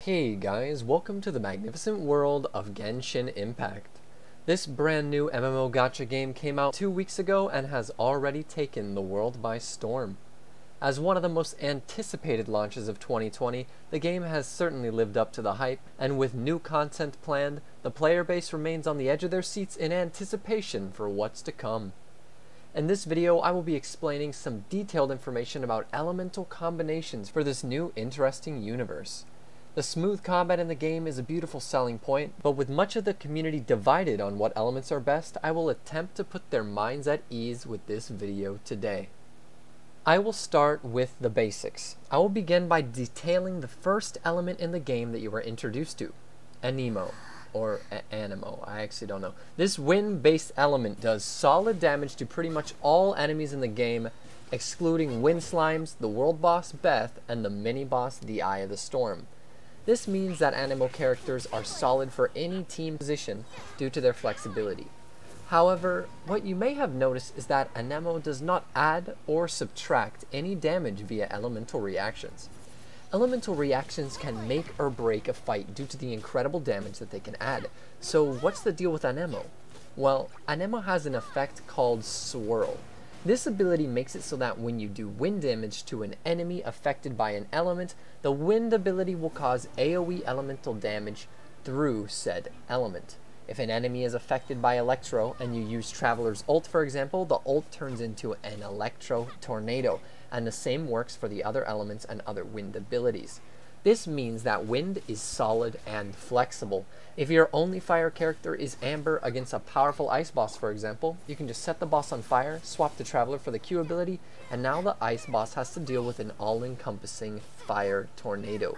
Hey guys, welcome to the magnificent world of Genshin Impact. This brand new MMO gacha game came out 2 weeks ago and has already taken the world by storm. As one of the most anticipated launches of 2020, the game has certainly lived up to the hype, and with new content planned, the player base remains on the edge of their seats in anticipation for what's to come. In this video, I will be explaining some detailed information about elemental combinations for this new interesting universe. The smooth combat in the game is a beautiful selling point, but with much of the community divided on what elements are best, I will attempt to put their minds at ease with this video today. I will start with the basics. I will begin by detailing the first element in the game that you were introduced to, Animo, or Animo, I actually don't know. This wind-based element does solid damage to pretty much all enemies in the game, excluding wind slimes, the world boss Beth, and the mini-boss the Eye of the Storm. This means that Animo characters are solid for any team position due to their flexibility. However, what you may have noticed is that Animo does not add or subtract any damage via elemental reactions. Elemental reactions can make or break a fight due to the incredible damage that they can add. So what's the deal with Animo? Well, Animo has an effect called Swirl. This ability makes it so that when you do wind damage to an enemy affected by an element, the wind ability will cause AoE elemental damage through said element. If an enemy is affected by Electro and you use Traveler's ult, for example, the ult turns into an Electro tornado, and the same works for the other elements and other wind abilities. This means that wind is solid and flexible. If your only fire character is Amber against a powerful ice boss, for example, you can just set the boss on fire, swap the Traveler for the Q ability, and now the ice boss has to deal with an all-encompassing fire tornado.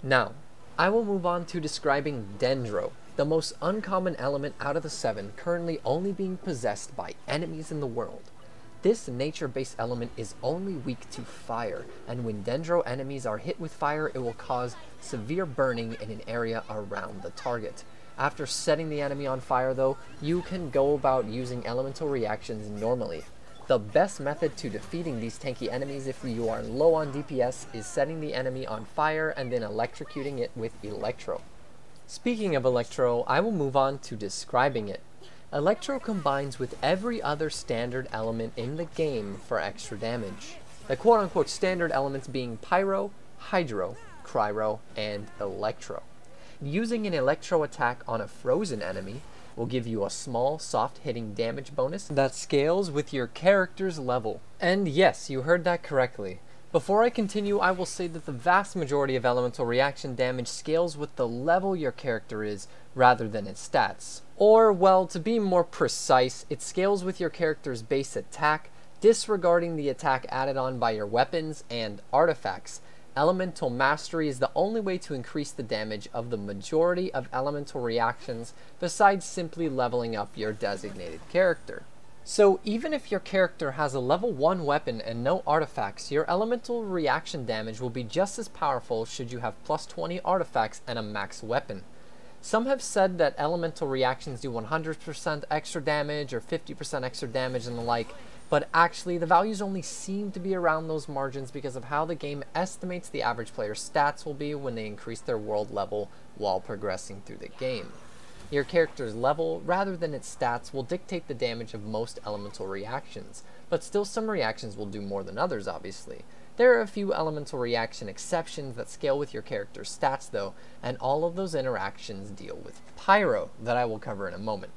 Now, I will move on to describing Dendro, the most uncommon element out of the 7 currently only being possessed by enemies in the world. This nature-based element is only weak to fire, and when Dendro enemies are hit with fire, it will cause severe burning in an area around the target. After setting the enemy on fire though, you can go about using elemental reactions normally. The best method to defeating these tanky enemies if you are low on DPS is setting the enemy on fire and then electrocuting it with Electro. Speaking of Electro, I will move on to describing it. Electro combines with every other standard element in the game for extra damage. The quote-unquote standard elements being Pyro, Hydro, Cryro, and Electro. Using an Electro attack on a frozen enemy will give you a small, soft-hitting damage bonus that scales with your character's level. And yes, you heard that correctly. Before I continue, I will say that the vast majority of elemental reaction damage scales with the level your character is, rather than its stats. Or, well, to be more precise, it scales with your character's base attack, disregarding the attack added on by your weapons and artifacts. Elemental Mastery is the only way to increase the damage of the majority of elemental reactions, besides simply leveling up your designated character. So even if your character has a level 1 weapon and no artifacts, your elemental reaction damage will be just as powerful should you have plus 20 artifacts and a max weapon. Some have said that elemental reactions do 100% extra damage or 50% extra damage and the like, but actually the values only seem to be around those margins because of how the game estimates the average player's stats will be when they increase their world level while progressing through the game. Your character's level, rather than its stats, will dictate the damage of most elemental reactions, but still some reactions will do more than others, obviously. There are a few elemental reaction exceptions that scale with your character's stats though, and all of those interactions deal with Pyro, that I will cover in a moment.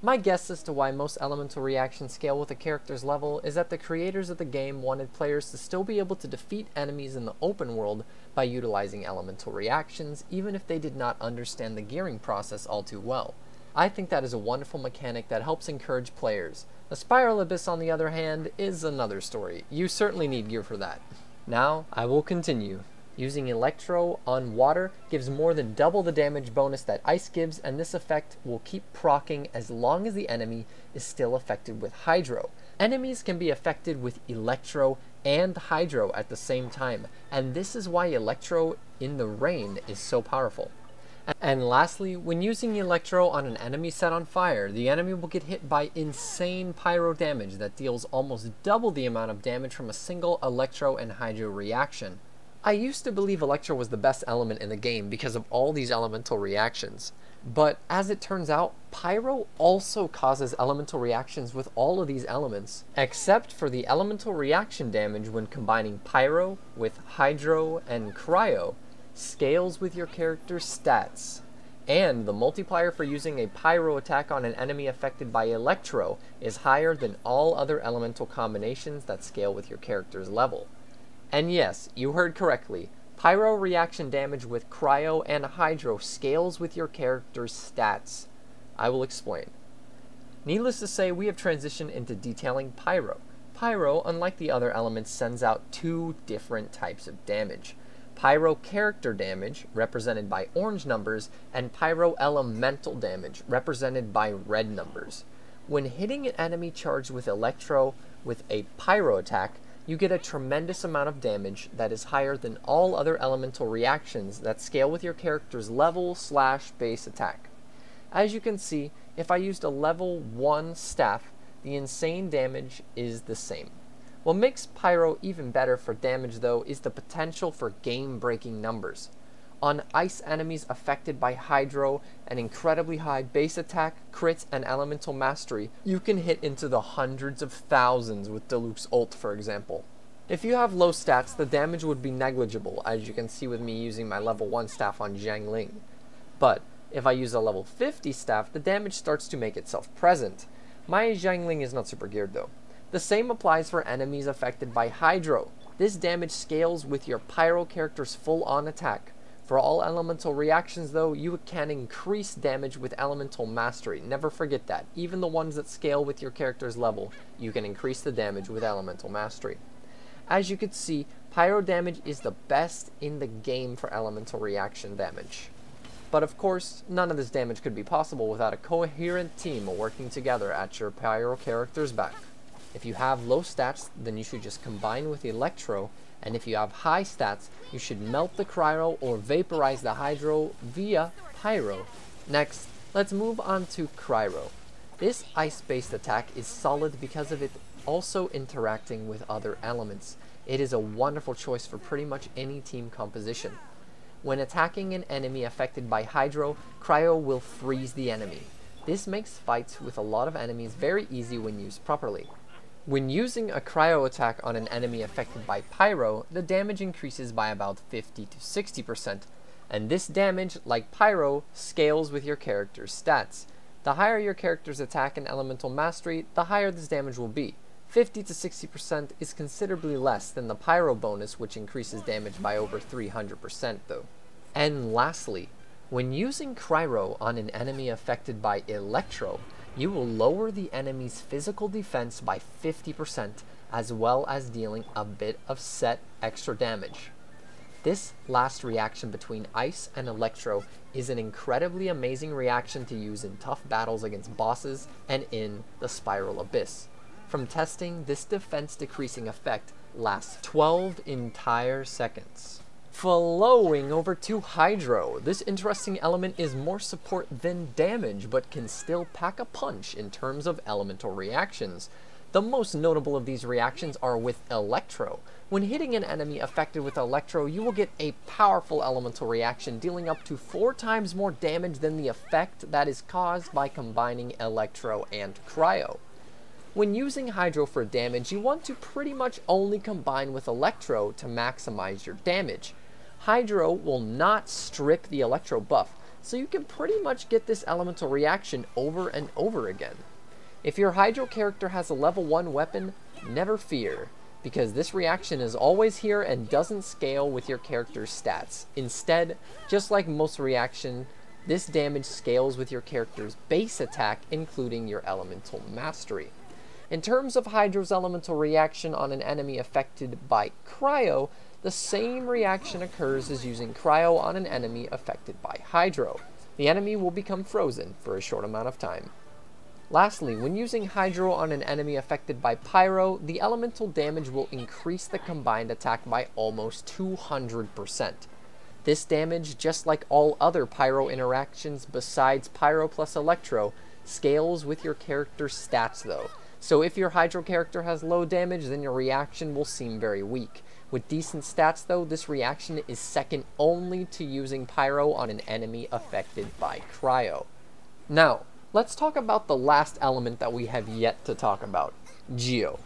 My guess as to why most elemental reactions scale with a character's level is that the creators of the game wanted players to still be able to defeat enemies in the open world by utilizing elemental reactions, even if they did not understand the gearing process all too well. I think that is a wonderful mechanic that helps encourage players. The Spiral Abyss, on the other hand, is another story. You certainly need gear for that. Now, I will continue. Using Electro on water gives more than double the damage bonus that ice gives, and this effect will keep proccing as long as the enemy is still affected with Hydro. Enemies can be affected with Electro and Hydro at the same time, and this is why Electro in the rain is so powerful. And lastly, when using Electro on an enemy set on fire, the enemy will get hit by insane pyro damage that deals almost double the amount of damage from a single Electro and Hydro reaction. I used to believe Electro was the best element in the game because of all these elemental reactions, but as it turns out, Pyro also causes elemental reactions with all of these elements, except for the elemental reaction damage when combining Pyro with Hydro and Cryro, scales with your character's stats. And the multiplier for using a Pyro attack on an enemy affected by Electro is higher than all other elemental combinations that scale with your character's level. And yes, you heard correctly, Pyro reaction damage with Cryro and Hydro scales with your character's stats. I will explain. Needless to say, we have transitioned into detailing Pyro. Pyro, unlike the other elements, sends out two different types of damage. Pyro character damage, represented by orange numbers, and Pyro elemental damage, represented by red numbers. When hitting an enemy charged with Electro with a Pyro attack, you get a tremendous amount of damage that is higher than all other elemental reactions that scale with your character's level/base attack. As you can see, if I used a level 1 staff, the insane damage is the same. What makes Pyro even better for damage though is the potential for game-breaking numbers. On ice enemies affected by Hydro, an incredibly high base attack, crit, and elemental mastery, you can hit into the hundreds of thousands with Diluc's ult, for example. If you have low stats, the damage would be negligible, as you can see with me using my level 1 staff on Jiangling. But if I use a level 50 staff, the damage starts to make itself present. My Jiangling is not super geared though. The same applies for enemies affected by Hydro. This damage scales with your Pyro character's full-on attack. For all elemental reactions though, you can increase damage with elemental mastery. Never forget that. Even the ones that scale with your character's level, you can increase the damage with elemental mastery. As you can see, Pyro damage is the best in the game for elemental reaction damage. But of course, none of this damage could be possible without a coherent team working together at your Pyro character's back. If you have low stats, then you should just combine with Electro, and if you have high stats, you should melt the Cryro or vaporize the Hydro via Pyro. Next, let's move on to Cryro. This ice-based attack is solid because of it also interacting with other elements. It is a wonderful choice for pretty much any team composition. When attacking an enemy affected by Hydro, Cryro will freeze the enemy. This makes fights with a lot of enemies very easy when used properly. When using a Cryro attack on an enemy affected by Pyro, the damage increases by about 50 to 60%, and this damage, like Pyro, scales with your character's stats. The higher your character's attack and elemental mastery, the higher this damage will be. 50 to 60% is considerably less than the Pyro bonus, which increases damage by over 300% though. And lastly, when using Cryro on an enemy affected by Electro, you will lower the enemy's physical defense by 50%, as well as dealing a bit of set extra damage. This last reaction between Ice and Electro is an incredibly amazing reaction to use in tough battles against bosses and in the Spiral Abyss. From testing, this defense decreasing effect lasts 12 entire seconds. Flowing over to Hydro. This interesting element is more support than damage, but can still pack a punch in terms of elemental reactions. The most notable of these reactions are with Electro. When hitting an enemy affected with Electro, you will get a powerful elemental reaction dealing up to 4 times more damage than the effect that is caused by combining Electro and Cryro. When using Hydro for damage, you want to pretty much only combine with Electro to maximize your damage. Hydro will not strip the Electro buff, so you can pretty much get this elemental reaction over and over again. If your Hydro character has a level 1 weapon, never fear, because this reaction is always here and doesn't scale with your character's stats. Instead, just like most reaction, this damage scales with your character's base attack, including your elemental mastery. In terms of Hydro's elemental reaction on an enemy affected by Cryro, the same reaction occurs as using Cryro on an enemy affected by Hydro. The enemy will become frozen for a short amount of time. Lastly, when using Hydro on an enemy affected by Pyro, the elemental damage will increase the combined attack by almost 200%. This damage, just like all other Pyro interactions besides Pyro plus Electro, scales with your character's stats though. So if your Hydro character has low damage, then your reaction will seem very weak. With decent stats though, this reaction is second only to using Pyro on an enemy affected by Cryro. Now, let's talk about the last element that we have yet to talk about, Geo.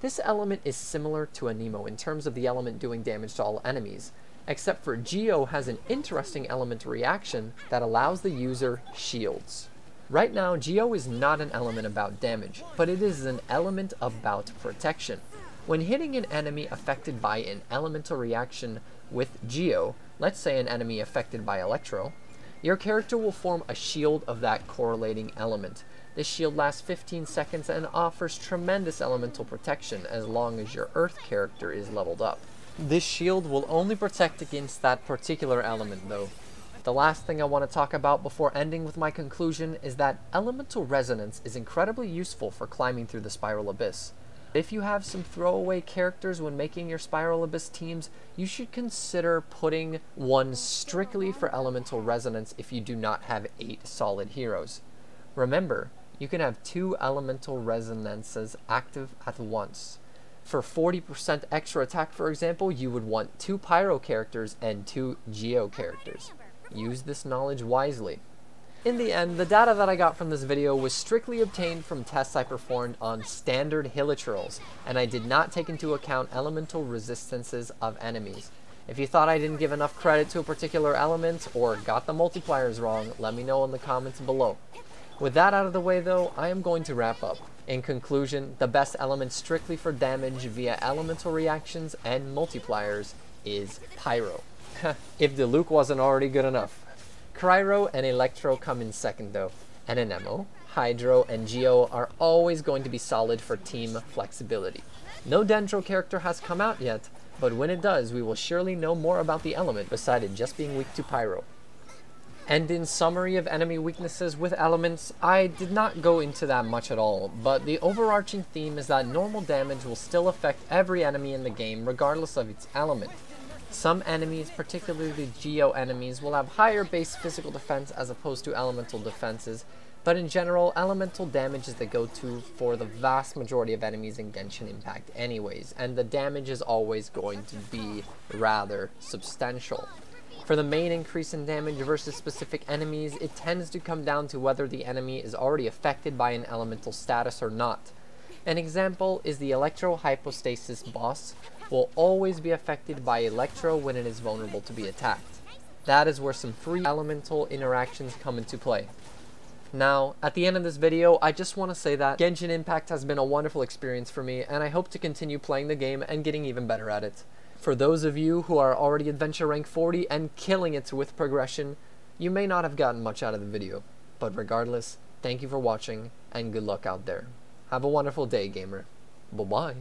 This element is similar to Animo in terms of the element doing damage to all enemies, except for Geo has an interesting element reaction that allows the user shields. Right now, Geo is not an element about damage, but it is an element about protection. When hitting an enemy affected by an elemental reaction with Geo, let's say an enemy affected by Electro, your character will form a shield of that correlating element. This shield lasts 15 seconds and offers tremendous elemental protection as long as your Earth character is leveled up. This shield will only protect against that particular element though. The last thing I want to talk about before ending with my conclusion is that elemental resonance is incredibly useful for climbing through the Spiral Abyss. If you have some throwaway characters when making your Spiral Abyss teams, you should consider putting one strictly for elemental resonance if you do not have 8 solid heroes. Remember, you can have 2 elemental resonances active at once. For 40% extra attack, for example, you would want 2 Pyro characters and 2 Geo characters. Use this knowledge wisely. In the end, the data that I got from this video was strictly obtained from tests I performed on standard hilichurls, and I did not take into account elemental resistances of enemies. If you thought I didn't give enough credit to a particular element, or got the multipliers wrong, let me know in the comments below. With that out of the way though, I am going to wrap up. In conclusion, the best element strictly for damage via elemental reactions and multipliers is Pyro. If the Luke wasn't already good enough. Cryro and Electro come in second though, and Animo, Hydro, and Geo are always going to be solid for team flexibility. No Dendro character has come out yet, but when it does, we will surely know more about the element besides just being weak to Pyro. And in summary of enemy weaknesses with elements, I did not go into that much at all, but the overarching theme is that normal damage will still affect every enemy in the game regardless of its element. Some enemies, particularly Geo enemies, will have higher base physical defense as opposed to elemental defenses, but in general, elemental damage is the go-to for the vast majority of enemies in Genshin Impact anyways, and the damage is always going to be rather substantial. For the main increase in damage versus specific enemies, it tends to come down to whether the enemy is already affected by an elemental status or not. An example is the Electro Hypostasis boss will always be affected by Electro when it is vulnerable to be attacked. That is where some free elemental interactions come into play. Now, at the end of this video, I just want to say that Genshin Impact has been a wonderful experience for me, and I hope to continue playing the game and getting even better at it. For those of you who are already Adventure Rank 40 and killing it with progression, you may not have gotten much out of the video, but regardless, thank you for watching, and good luck out there. Have a wonderful day, gamer. Bye-bye.